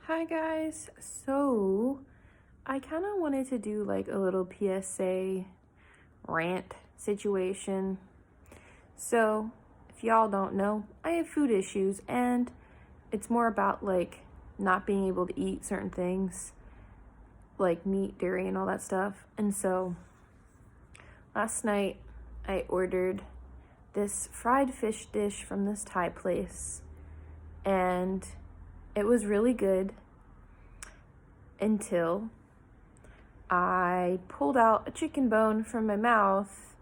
Hi guys, so I kind of wanted to do like a little PSA rant situation. So, if y'all don't know, I have food issues and it's more about like not being able to eat certain things like meat, dairy, and all that stuff. And so, last night I ordered this fried fish dish from this Thai place and it was really good until I pulled out a chicken bone from my mouth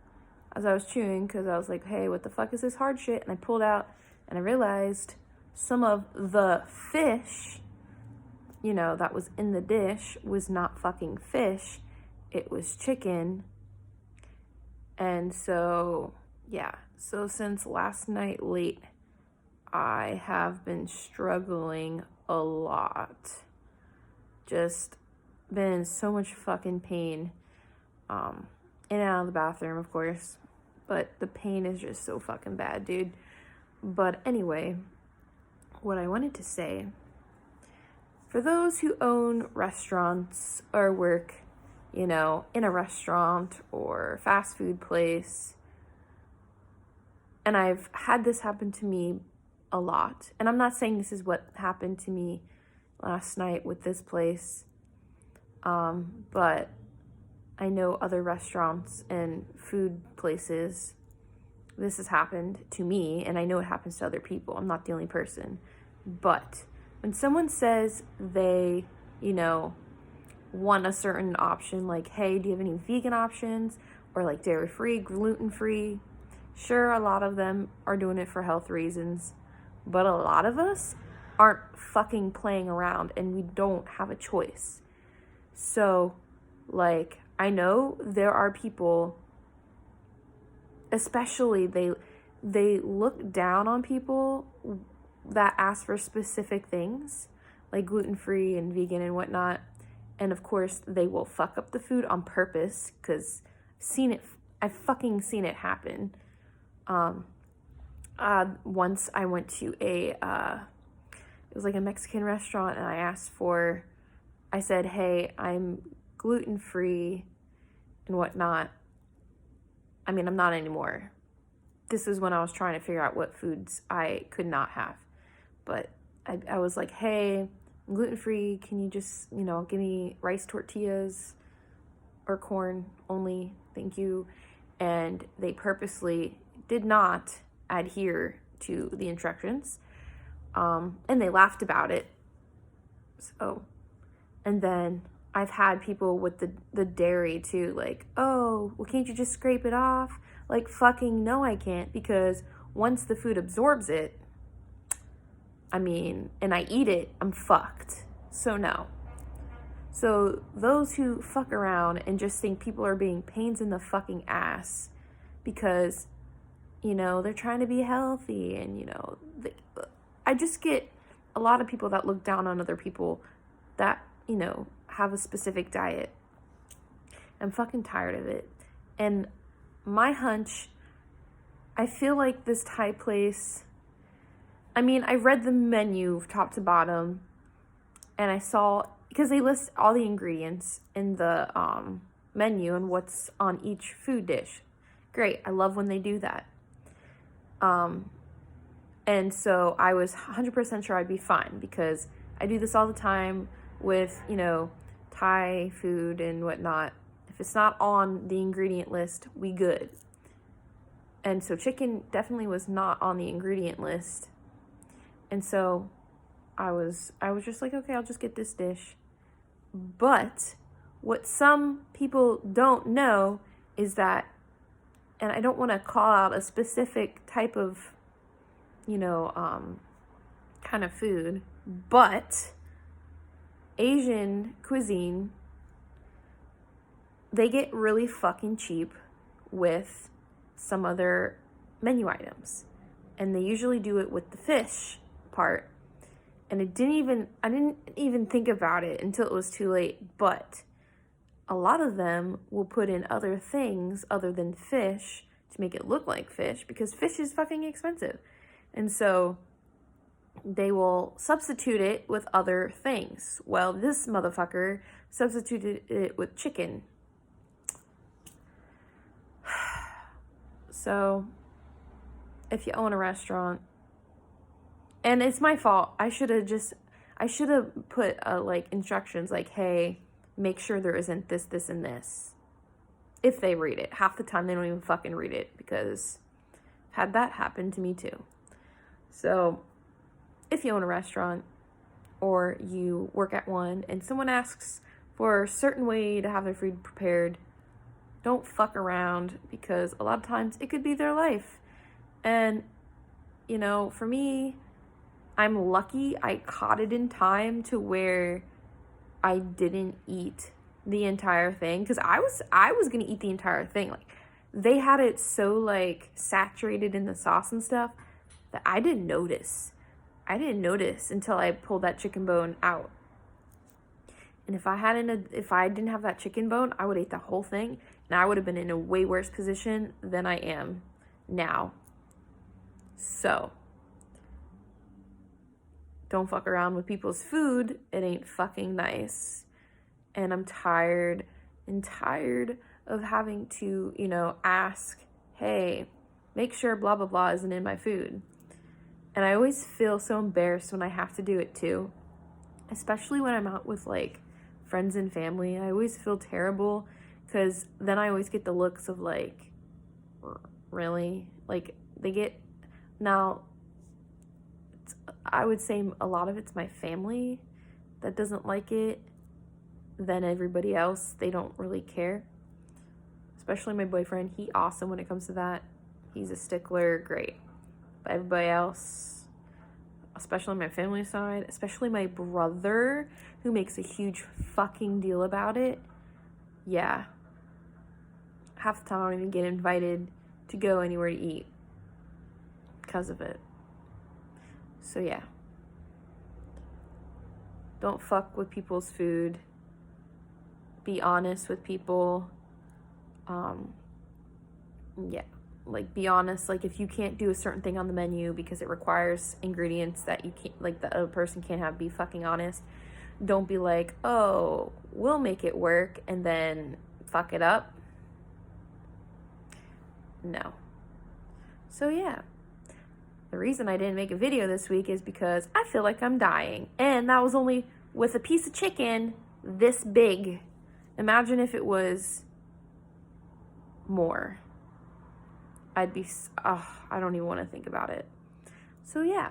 as I was chewing because I was like, hey, what the fuck is this hard shit? And I pulled out and I realized some of the fish, that was in the dish was not fucking fish. It was chicken. And so, yeah. So since last night late, I have been struggling a lot. Just been in so much fucking pain. In and out of the bathroom, of course. But the pain is just so fucking bad, dude. But anyway, what I wanted to say, for those who own restaurants or work, in a restaurant or fast food place, and I've had this happen to me a lot. And I'm not saying this is what happened to me last night with this place, but I know other restaurants and food places, this has happened to me, and I know it happens to other people. I'm not the only person. But when someone says they, want a certain option, like, hey, do you have any vegan options? Or like dairy-free, gluten-free? Sure, a lot of them are doing it for health reasons, but a lot of us aren't fucking playing around and we don't have a choice. So, like, I know there are people, especially they look down on people that ask for specific things, like gluten-free and vegan and whatnot. And of course, they will fuck up the food on purpose because I've fucking seen it happen. Once I went to it was like a Mexican restaurant, and I said, hey, I'm gluten-free and whatnot. I mean, I'm not anymore. This is when I was trying to figure out what foods I could not have. But I was like, hey, I'm gluten-free. Can you just, give me rice tortillas or corn only? Thank you. And they purposely did not adhere to the instructions. And they laughed about it. So, and then I've had people with the dairy too, like, oh, well, can't you just scrape it off? Like, fucking no, I can't, because once the food absorbs it, and I eat it, I'm fucked. So no. So those who fuck around and just think people are being pains in the fucking ass because, they're trying to be healthy and, I just get a lot of people that look down on other people that, have a specific diet. I'm fucking tired of it. And my hunch, I feel like this Thai place, I read the menu top to bottom and I saw, because they list all the ingredients in the menu and what's on each food dish. Great. I love when they do that. And so I was 100% sure I'd be fine because I do this all the time with, Thai food and whatnot. If it's not on the ingredient list, we good. And so chicken definitely was not on the ingredient list. And so I was just like, okay, I'll just get this dish. But what some people don't know is that, and I don't want to call out a specific type of, kind of food, but Asian cuisine, they get really fucking cheap with some other menu items. And they usually do it with the fish part. And I didn't even think about it until it was too late. But a lot of them will put in other things other than fish to make it look like fish because fish is fucking expensive. And so they will substitute it with other things. Well, this motherfucker substituted it with chicken. So, if you own a restaurant, and it's my fault, I should have put like instructions like, hey, make sure there isn't this, this, and this. If they read it. Half the time they don't even fucking read it, because I've had that happen to me too. So, if you own a restaurant or you work at one and someone asks for a certain way to have their food prepared, don't fuck around, because a lot of times it could be their life. And, you know, for me, I'm lucky I caught it in time to where I didn't eat the entire thing, because I was gonna eat the entire thing. Like, they had it so like saturated in the sauce and stuff that I didn't notice until I pulled that chicken bone out. And if I didn't have that chicken bone, I would eat the whole thing, and I would have been in a way worse position than I am now. So, don't fuck around with people's food. It ain't fucking nice. And I'm tired of having to, you know, ask, hey, make sure blah, blah, blah isn't in my food. And I always feel so embarrassed when I have to do it too. Especially when I'm out with like friends and family. I always feel terrible, because then I always get the looks of like, really? Like, they get, now, I would say a lot of it's my family that doesn't like it. Then everybody else, they don't really care. Especially my boyfriend. He awesome when it comes to that. He's a stickler, great. But everybody else, especially my family side, especially my brother, who makes a huge fucking deal about it. Yeah. Half the time I don't even get invited to go anywhere to eat because of it. So yeah. Don't fuck with people's food. Be honest with people. Yeah. Like, be honest. Like, if you can't do a certain thing on the menu because it requires ingredients that you can't, like, the other person can't have, be fucking honest. Don't be like, oh, we'll make it work, and then fuck it up. No. So yeah. The reason I didn't make a video this week is because I feel like I'm dying. And that was only with a piece of chicken this big. Imagine if it was more. I'd be, I don't even want to think about it. So yeah.